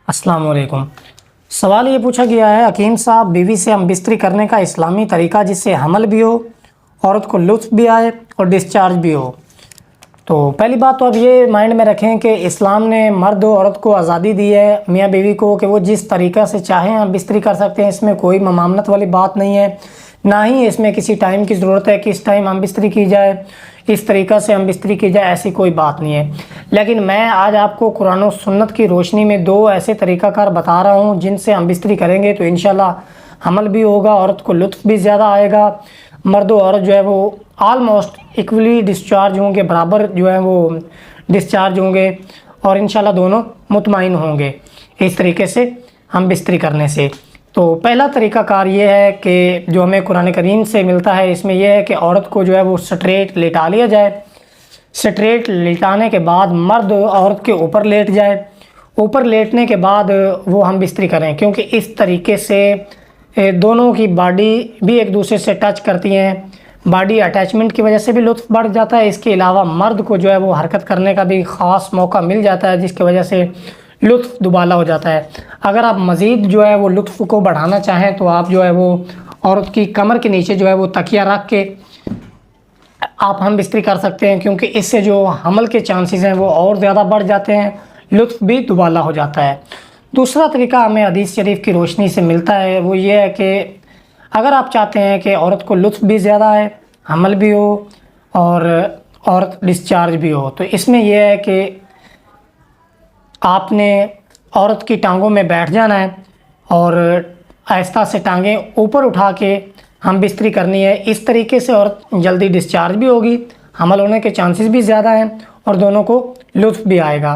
अस्सलाम वालेकुम। सवाल ये पूछा गया है हकीम साहब, बीवी से हम बिस्तरी करने का इस्लामी तरीका जिससे हमल भी हो, औरत को लुत्फ़ भी आए और डिस्चार्ज भी हो। तो पहली बात तो अब ये माइंड में रखें कि इस्लाम ने मर्द और औरत को आज़ादी दी है, मियाँ बीवी को, कि वो जिस तरीक़ा से चाहें हम बिस्तरी कर सकते हैं। इसमें कोई ममानत वाली बात नहीं है, ना ही इसमें किसी टाइम की ज़रूरत है कि इस टाइम हम बिस्तरी की जाए, इस तरीक़ा से हम बिस्तरी की जाए, ऐसी कोई बात नहीं है। लेकिन मैं आज आपको कुरान और सुन्नत की रोशनी में दो ऐसे तरीक़ाकार बता रहा हूँ जिनसे हम बिस्तरी करेंगे तो इंशाल्लाह हमल भी होगा, औरत को लुत्फ़ भी ज़्यादा आएगा, मर्द और औरत जो है वो आलमोस्ट इक्वली डिस्चार्ज होंगे, बराबर जो है वो डिस्चार्ज होंगे और इंशाल्लाह दोनों मुतमईन होंगे इस तरीके से हम बिस्तरी करने से। तो पहला तरीक़ाकार ये है कि जो हमें कुरान करीम से मिलता है, इसमें यह है कि औरत को जो है वो स्ट्रेट लेटा लिया जाए। स्ट्रेट लेटाने के बाद मर्द औरत के ऊपर लेट जाए। ऊपर लेटने के बाद वो हम बिस्तरी करें, क्योंकि इस तरीके से दोनों की बॉडी भी एक दूसरे से टच करती हैं, बॉडी अटैचमेंट की वजह से भी लुत्फ़ बढ़ जाता है। इसके अलावा मर्द को जो है वो हरकत करने का भी ख़ास मौका मिल जाता है, जिसकी वजह से लुत्फ़ दुबाला हो जाता है। अगर आप मज़ीद जो है वो लुत्फ़ को बढ़ाना चाहें तो आप जो है वो औरत की कमर के नीचे जो है वो तकिया रख के आप हम बिस्तरी कर सकते हैं, क्योंकि इससे जो हमल के चांसेस हैं वो और ज़्यादा बढ़ जाते हैं, लुत्फ़ भी दुबाला हो जाता है। दूसरा तरीका हमें हदीस शरीफ की रोशनी से मिलता है, वो ये है कि अगर आप चाहते हैं कि औरत को लुत्फ़ भी ज़्यादा है, हमल भी हो और औरत डिस्चार्ज भी हो, तो इसमें यह है कि आपने औरत की टांगों में बैठ जाना है और आहिस्ता से टांगें ऊपर उठा के हम बिस्तरी करनी है। इस तरीके से औरत जल्दी डिस्चार्ज भी होगी, हमल होने के चांसेस भी ज़्यादा हैं और दोनों को लुत्फ़ भी आएगा।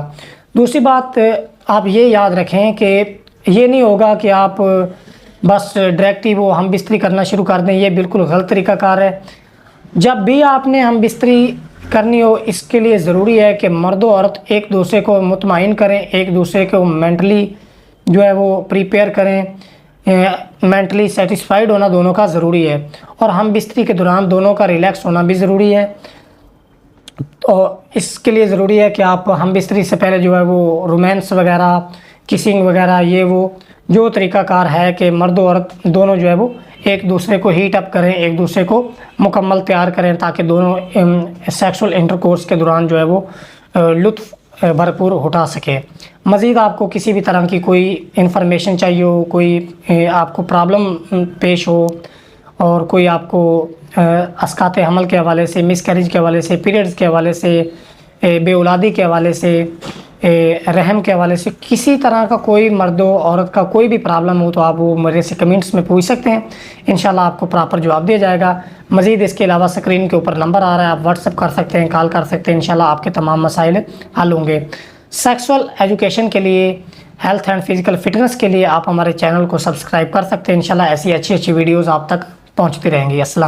दूसरी बात आप ये याद रखें कि ये नहीं होगा कि आप बस डायरेक्ट ही वो हम बिस्तरी करना शुरू कर दें, ये बिल्कुल गलत तरीक़ाकार है। जब भी आपने हम बिस्तरी करनी हो, इसके लिए ज़रूरी है कि मर्द और औरत एक दूसरे को मुतमईन करें, एक दूसरे को मेंटली जो है वो प्रिपेयर करें, मेंटली सेटिस्फाइड होना दोनों का ज़रूरी है। और हम बिस्तरी के दौरान दोनों का रिलैक्स होना भी ज़रूरी है। तो इसके लिए ज़रूरी है कि आप हम बिस्तरी से पहले जो है वो रोमांस वगैरह, किसिंग वगैरह, ये वो जो तरीक़ाकार है कि मर्द और औरत दोनों जो है वो एक दूसरे को हीट अप करें, एक दूसरे को मुकम्मल तैयार करें, ताकि दोनों सेक्सुअल इंटरकोर्स के दौरान जो है वो लुत्फ़ भरपूर उठा सके। मज़ीद आपको किसी भी तरह की कोई इन्फॉर्मेशन चाहिए हो, कोई आपको प्रॉब्लम पेश हो और कोई आपको अस्कात हमल के हवाले से, मिसकैरेज के हवाले से, पीरियड्स के हवाले से, बेऔलादी के हवाले से, रहम के हवाले से, किसी तरह का कोई मर्द औरत का कोई भी प्रॉब्लम हो तो आप वो मेरे से कमेंट्स में पूछ सकते हैं, इंशाल्लाह आपको प्रॉपर जवाब दिया जाएगा। मज़ीद इसके अलावा स्क्रीन के ऊपर नंबर आ रहा है, आप व्हाट्सअप कर सकते हैं, कॉल कर सकते हैं, इंशाल्लाह आपके तमाम मसाइल हल होंगे। सेक्सुअल एजुकेशन के लिए, हेल्थ एंड फिज़िकल फिटनेस के लिए आप हमारे चैनल को सब्सक्राइब कर सकते हैं। इंशाल्लाह ऐसी अच्छी वीडियोज़ आप तक पहुँचती रहेंगी। अस्सलाम।